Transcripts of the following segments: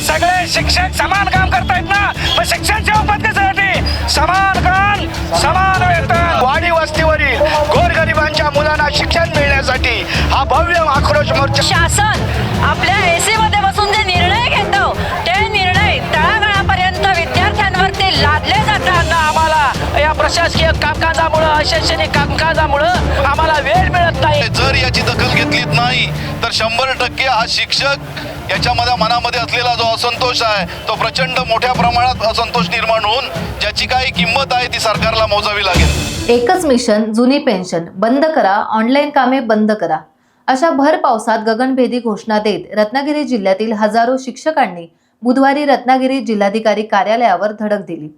सगळे शिक्षक समान काम करतायत ना, पण शिक्षण सेवक पद कशासाठी? समान काम समान वेतन। वाडी वस्तीवरील गोरगरिबांच्या मुलांना शिक्षण मिळण्यासाठी हा भव्य आक्रोश मोर्चा। शासन आपल्या एसी मध्ये बसून जे निर्णय घेतो ते निर्णय तळागाळापर्यंत विद्यार्थ्यांवरती लादले जातात। आम्हाला या प्रशासकीय कामकाजामुळे शैक्षणिक कामकाजामुळे आम्हाला वेळ मिळत नाही। जर याची दखल घेतलीच नाही तर 100% हा शिक्षक याच्यामध्ये मनामध्ये असलेला जो असंतोष आहे तो प्रचंड मोठ्या प्रमाणात असंतोष निर्माण होऊन ज्याची काही किंमत आहे ती सरकारला मोजावी लागेल। एकच मिशन जुनी पेन्शन बंद करा, ऑनलाईन कामे बंद करा, अशा भर पावसात गगनभेदी घोषणा देत रत्नागिरी जिल्ह्यातील हजारो शिक्षकांनी बुधवारी रत्नागिरी जिल्हाधिकारी कार्यालयावर धडक दिली।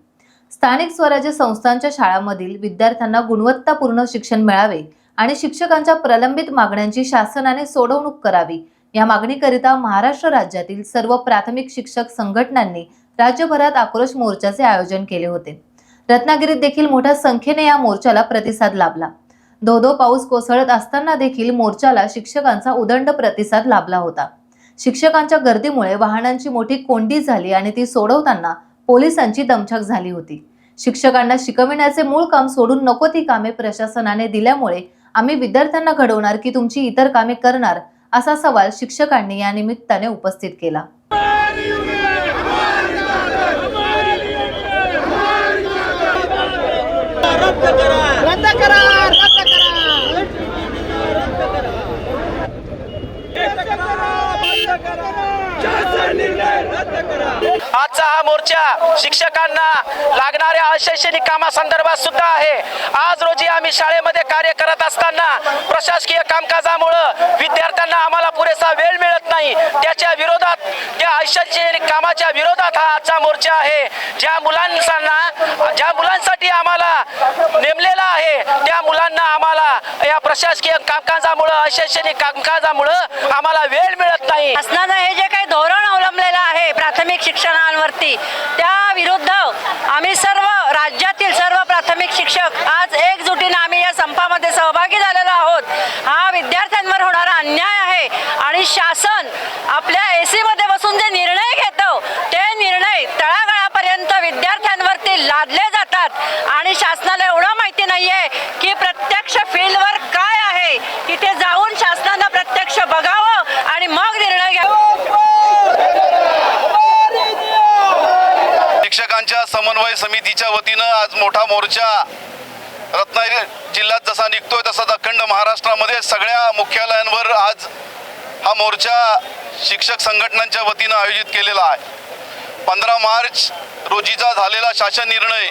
स्थानिक स्वराज्य संस्थांच्या शाळांमधील विद्यार्थ्यांना गुणवत्तापूर्ण शिक्षण मिळावे आणि शिक्षकांच्या प्रलंबित मागण्यांची शासनाने सोडवणूक करावी या मागणीकरिता महाराष्ट्र राज्यातील सर्व प्राथमिक शिक्षक संघटनांनी राज्यभरात आक्रोश मोर्चाचे आयोजन केले होते। रत्नागिरीत देखील मोठ्या संख्येने या मोर्चाला प्रतिसाद लाभला। धो-धो पाऊस कोसळत असताना देखील मोर्चाला शिक्षकांचा उदंड प्रतिसाद लाभला होता। शिक्षकांच्या गर्दीमुळे वाहनांची मोठी कोंडी झाली आणि ती सोडवताना पोलिसांची दमछाक झाली होती। शिक्षकांना शिकविण्याचे मूळ काम सोडून नको ती कामे प्रशासनाने दिल्यामुळे आम्ही विद्यार्थ्यांना घडवणार की तुमची इतर कामे करणार, असा सवाल शिक्षकांनी या निमित्ताने उपस्थित केला। आजचा हा मोर्चा शिक्षकांना लागणाऱ्या अशैक्षणिक कामासंदर्भात सुद्धा आहे। आज रोजी आम्ही शाळेमध्ये कार्य करत असताना प्रशासकीय कामकाजामुळे विद्यार्थ्यांना आम्हाला पुरेसा वेळ मिळत नाही, त्याच्या विरोधात, त्या अशैक्षणिक कामाच्या विरोधात हा आजचा मोर्चा आहे। ज्या मुलांसाठी आम्हाला नेमलेला आहे त्या मुलांना आम्हाला या प्रशासकीय कामकाजामुळे अशैक्षणिक कामकाजामुळे आम्हाला वेळ मिळत नाही। शासनाने हे जे काही धोरण अवलंबलेलं आहे प्राथमिक शिक्षणावरती, त्या विरुद्ध आम्ही सर्व राज्यातील सर्व प्राथमिक शिक्षक आज एकजुटीने आम्ही या संपामध्ये सहभागी झालेलो आहोत। हा विद्यार्थ्यांवर होणारा अन्याय आहे आणि शासन आपल्या एसी मध्ये बसून जे निर्णय घेतो ते निर्णय तळागाळापर्यंत विद्यार्थ्यांवरती लादले जातात आणि शासनाला एवढं माहिती नाहीये की प्रत्यक्ष फील्डवर काय आहे, तिथे जाऊन शासनानं प्रत्यक्ष बघावं आणि मग निर्णय घ्यावा। शिक्षकांच्या समन्वय समितीच्या वतीनं आज मोठा मोर्चा रत्नागिरी जिल्ह्यात जसा निघतोय तसाच अखंड महाराष्ट्रामध्ये सगळ्या मुख्यालयांवर आज हा मोर्चा शिक्षक संघटनांच्या वतीनं आयोजित केलेला आहे। 15 मार्च रोजीचा झालेला शासन निर्णय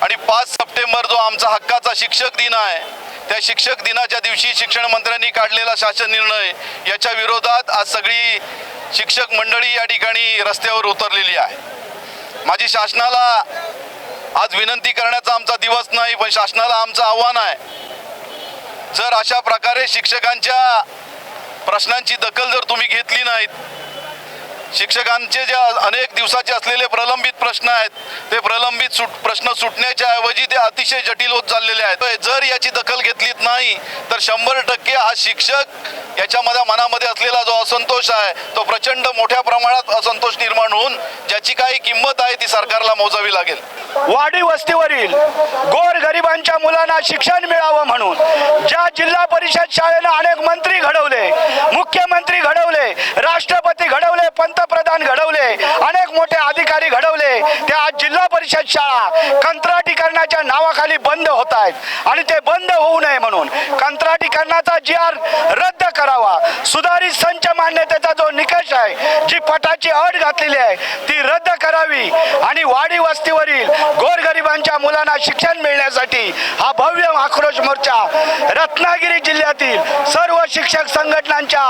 आणि 5 सप्टेंबर जो आमचा हक्काचा शिक्षक दिन आहे त्या शिक्षक दिनाच्या दिवशी शिक्षण मंत्र्यांनी काढलेला शासन निर्णय याच्या विरोधात आज सगळी शिक्षक मंडळी या ठिकाणी रस्त्यावर उतरलेली आहे। माझी शासनाला आज विनंती करण्याचा आमचा दिवस नाही, पण शासनाला आमचं आव्हान आहे, जर अशा प्रकारे शिक्षकांच्या प्रश्नांची दखल जर तुम्ही घेतली नाहीत, शिक्षकांचे जे अनेक दिवसाचे असलेले प्रलंबित प्रश्न आहेत ते प्रलंबित प्रश्न सुटण्याच्या ऐवजी ते अतिशय जटिल होत चाललेले आहेत। जर याची दखल घेतलीच नाही तर 100% हा शिक्षक याच्यामध्ये मनामध्ये असलेला जो असंतोष आहे तो प्रचंड मोठ्या प्रमाणात असंतोष निर्माण होऊन ज्याची काही किंमत आहे ती सरकारला मोजावी लागेल। वाडी वस्तीवरील गोरगरिबांच्या मुलांना शिक्षण मिळावं म्हणून ज्या जिल्हा परिषद शाळेनं अनेक मंत्री घडवले, मुख्यमंत्री घडवले, राष्ट्रपती घडवले, पंतप्रधान घडवले, अनेक मोठे अधिकारी घडवले, त्या आज जिल्हा परिषद शाळा कंत्राटीकरणाच्या नावाखाली बंद होत आहेत आणि ते बंद होऊ नये म्हणून कंत्राटीकरणाचा GR रद्द करावा, सुधारित संच मान्यतेचा जो निकष आहे, जी पटाची अट घातलेली आहे ती रद्द करावी आणि वाडी वस्तीवरील गोरगरिबांच्या मुलांना शिक्षण मिळण्यासाठी हा भव्य आक्रोश मोर्चा रत्नागिरी जिल्ह्यातील सर्व शिक्षक संघटनांच्या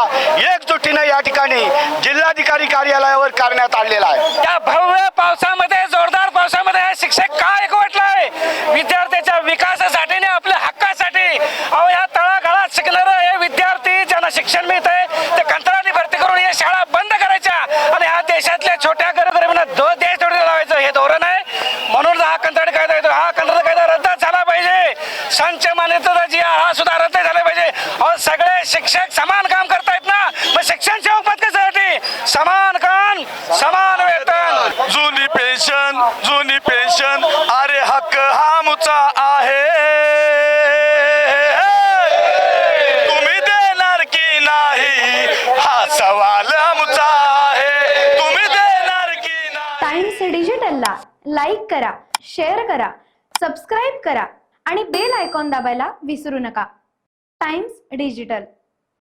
एकजुटीने या ठिकाणी जिल्हाधिकारी कार्यालयावर करण्यात आलेला आहे। त्या भव्य पावसामध्ये, जोरदार पावसामध्ये शिक्षक का एकवटलाय? विद्यार्थ्याच्या विकासासाठी आणि आपल्या हक्कासाठी। अहो या तळागाळात शिकणारे हे विद्यार्थी ज्यांना शिक्षण मिळतंय ते कंत्राटी भरती करून या शाळा बंद करायच्या आणि ह्या देशातल्या छोट्या गरीबांना देश जोडून लावायचं हे धोरण आहे। म्हणून हा कंत्राटी कायदा येतो, हा कंत्राटी कायदा रद्द झाला पाहिजे। संच मान्यतेचा GR हा सुद्धा रद्द झाला पाहिजे। अहो सगळे शिक्षक समान काम करतायत ना, मग शिक्षण सेवक पद कशासाठी? समान काम समान जुनी पेन्शन अरे हक्क आमचा आहे, तुम्ही देणार की नाही हा सवाल आमचा आहे, तुम्ही देणार की नाही. टाइम्स डिजिटलला लाईक करा, शेअर करा, सबस्क्राईब करा आणि बेल आयकॉन दाबायला विसरू नका. Times digital.